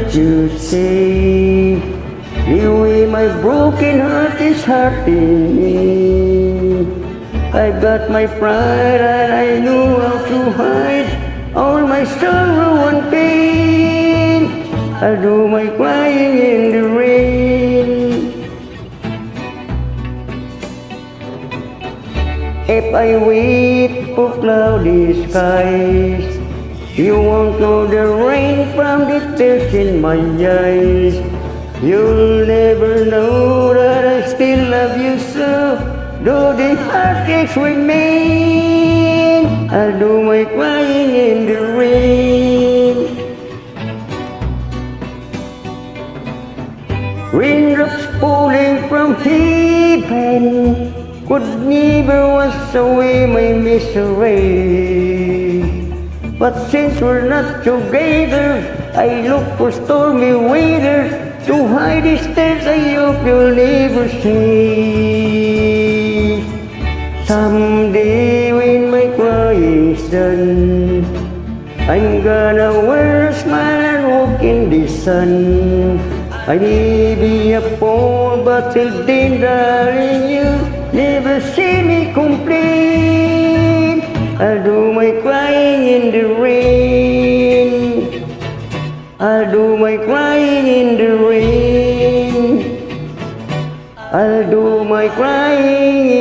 can't you see the way my broken heart is hurting me? I got my pride and I knew how to hide all my sorrow and pain. I'll do my crying in the rain. If I wait for cloudy skies, you won't know the rain from the tears in my eyes. You'll never know that I still love you so, though the heartaches remain. I'll do my crying in the rain. Raindrops falling from heaven could never wash away my misery. But since we're not together, I look for stormy weather to hide these tears I hope you'll never see. Someday when my crying's done, I'm gonna wear a smile and walk in the sun. I may be a fool, but till then, darling, you never see me complain. I'll do my crying in the rain. I'll do my crying in the rain. I'll do my crying